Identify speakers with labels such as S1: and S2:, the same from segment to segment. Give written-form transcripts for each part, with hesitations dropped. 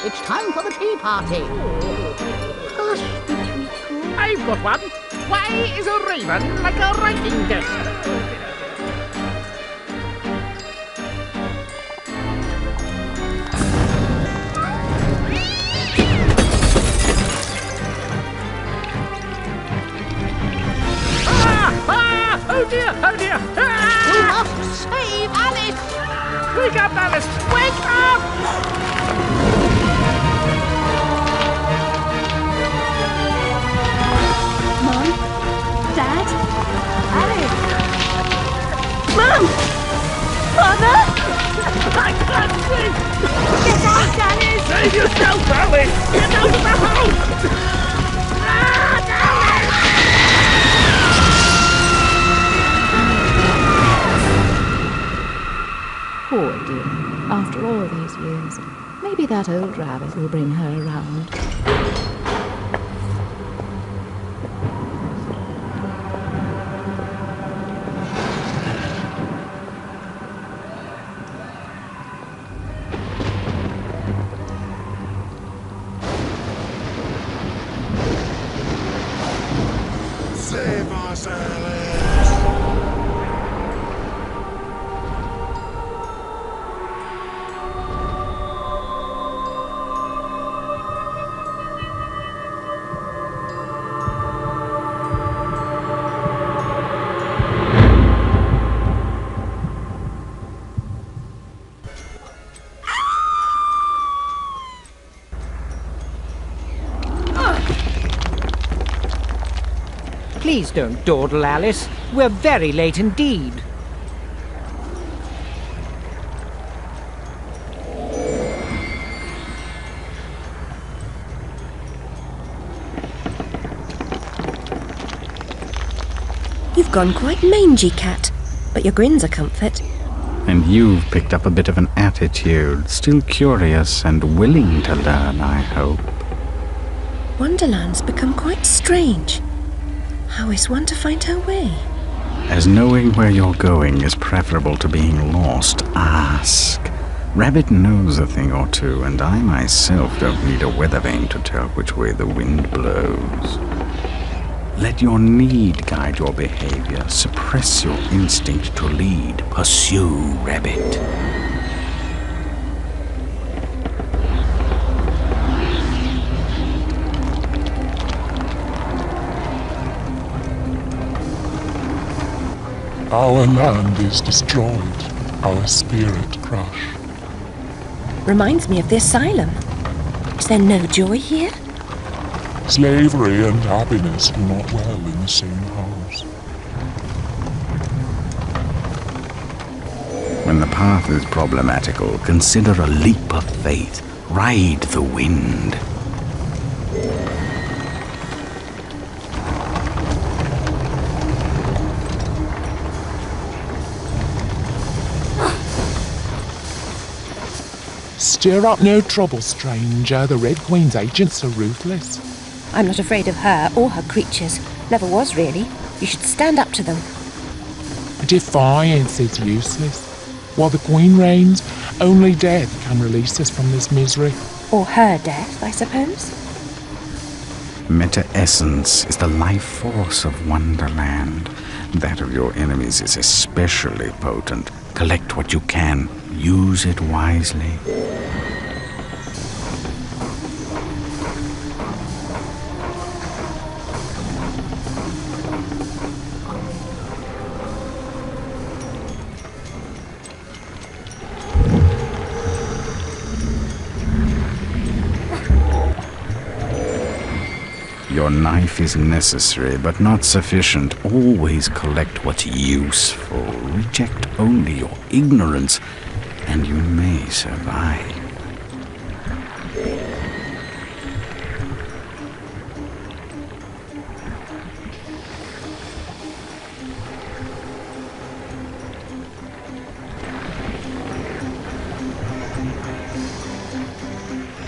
S1: It's time for the tea party. Hush, Mcgee.
S2: I've got one. Why is a raven like a writing desk? Oh dear, oh dear! Ah!
S1: We must save Alice!
S2: Wake up, Alice! Wake up!
S3: Mom? Dad? Alice? Mom! Father?
S2: I can't see!
S3: Get out, Alice!
S2: Save yourself, Alice! Get out of the house!
S4: Poor dear. After all these years, maybe that old rabbit will bring her around.
S5: Save us, Alice!
S2: Please don't dawdle, Alice. We're very late indeed.
S6: You've gone quite mangy, Cat, but your grin's a comfort.
S7: And you've picked up a bit of an attitude, still curious and willing to learn, I hope.
S6: Wonderland's become quite strange. How is one to find her way?
S7: As knowing where you're going is preferable to being lost, ask. Rabbit knows a thing or two, and I myself don't need a weather vane to tell which way the wind blows. Let your need guide your behavior. Suppress your instinct to lead. Pursue, Rabbit.
S5: Our land is destroyed, our spirit crushed.
S6: Reminds me of the asylum. Is there no joy here?
S5: Slavery and happiness do not well in the same house.
S7: When the path is problematical, consider a leap of faith. Ride the wind.
S8: Stir up no trouble, stranger. The Red Queen's agents are ruthless.
S6: I'm not afraid of her or her creatures. Never was, really. You should stand up to them.
S8: Defiance is useless. While the Queen reigns, only death can release us from this misery.
S6: Or her death, I suppose.
S7: Meta-essence is the life force of Wonderland. That of your enemies is especially potent. Collect what you can. Use it wisely. Your knife is necessary, but not sufficient. Always collect what's useful. Reject only your ignorance, and you may survive.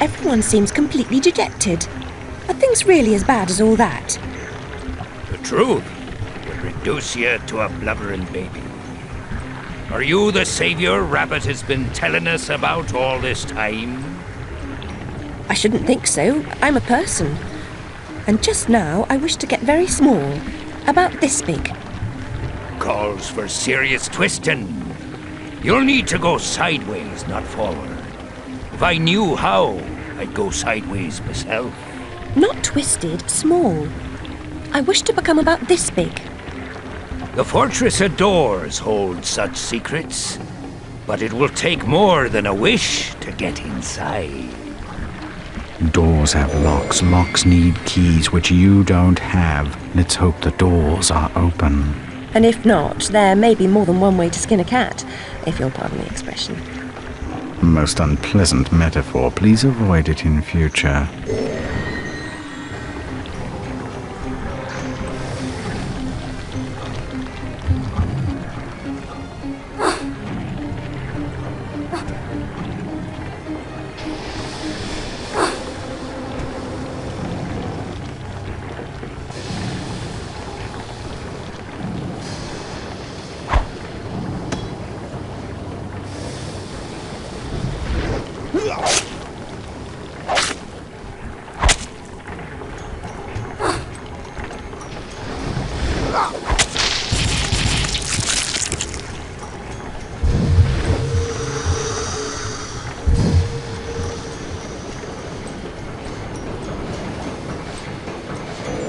S6: Everyone seems completely dejected. Are things really as bad as all that?
S9: The truth will reduce you to a blubbering baby. Are you the savior Rabbit has been telling us about all this time?
S6: I shouldn't think so. I'm a person. And just now, I wish to get very small. About this big.
S9: Calls for serious twisting. You'll need to go sideways, not forward. If I knew how, I'd go sideways myself.
S6: Not twisted, small. I wish to become about this big.
S9: The fortress of doors holds such secrets, but it will take more than a wish to get inside.
S7: Doors have locks. Locks need keys, which you don't have. Let's hope the doors are open.
S6: And if not, there may be more than one way to skin a cat, if you'll pardon the expression.
S7: Most unpleasant metaphor. Please avoid it in future.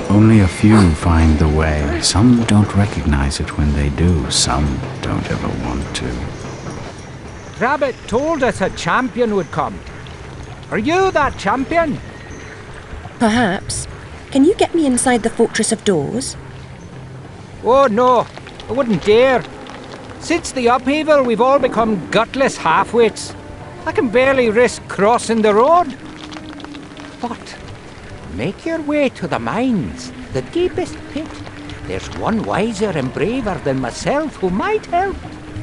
S7: Only a few find the way. Some don't recognize it when they do. Some don't ever want to.
S2: Rabbit told us a champion would come. Are you that champion?
S6: Perhaps. Can you get me inside the Fortress of Doors?
S2: Oh no, I wouldn't dare. Since the upheaval, we've all become gutless half-wits. I can barely risk crossing the road. But make your way to the mines, the deepest pit. There's one wiser and braver than myself who might help.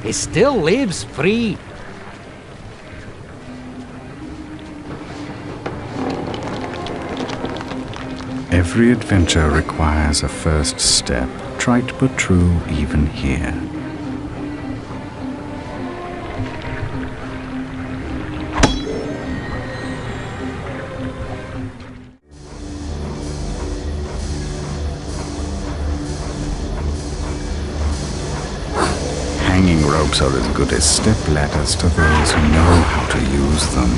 S2: He still lives free.
S7: Every adventure requires a first step, trite but true even here. Hanging ropes are as good as step ladders to those who know how to use them.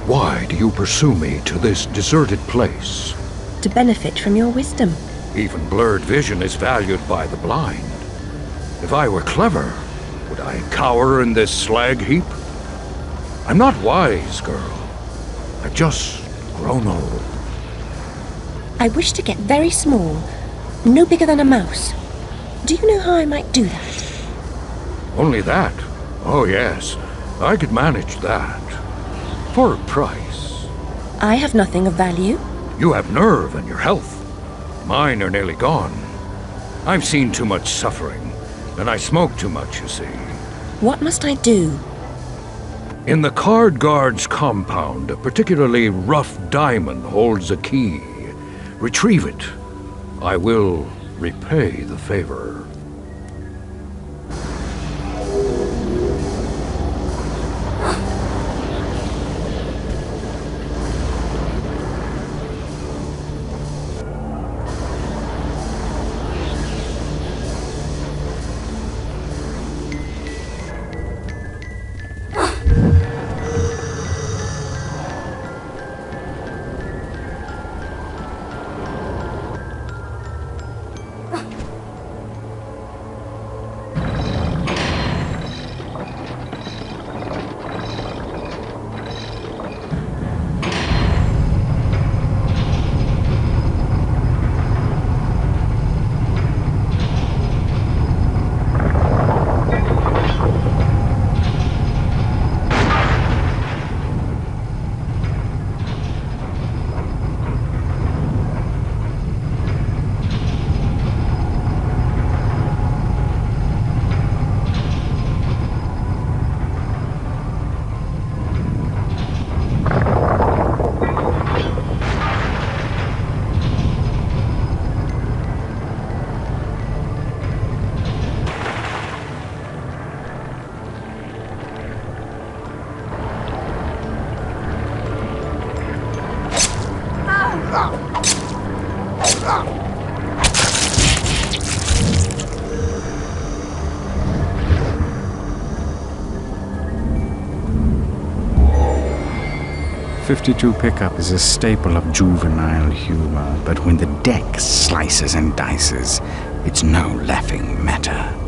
S10: Why do you pursue me to this deserted place?
S6: To benefit from your wisdom.
S10: Even blurred vision is valued by the blind. If I were clever, would I cower in this slag heap? I'm not wise, girl. I've just grown old.
S6: I wish to get very small, no bigger than a mouse. Do you know how I might do that?
S10: Only that? Oh yes, I could manage that. For a price.
S6: I have nothing of value.
S10: You have nerve and your health. Mine are nearly gone. I've seen too much suffering, and I smoke too much, you see.
S6: What must I do?
S10: In the Card Guard's compound, a particularly rough diamond holds a key. Retrieve it. I will repay the favor.
S7: 52 pickup is a staple of juvenile humor, but when the deck slices and dices, it's no laughing matter.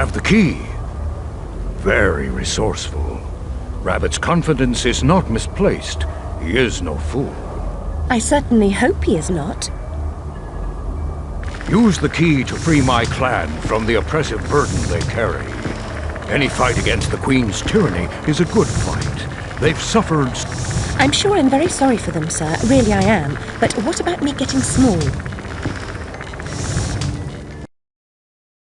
S10: Have the key. Very resourceful. Rabbit's confidence is not misplaced. He is no fool.
S6: I certainly hope he is not.
S10: Use the key to free my clan from the oppressive burden they carry. Any fight against the Queen's tyranny is a good fight. They've suffered...
S6: I'm sure I'm very sorry for them, sir. Really I am. But what about me getting small?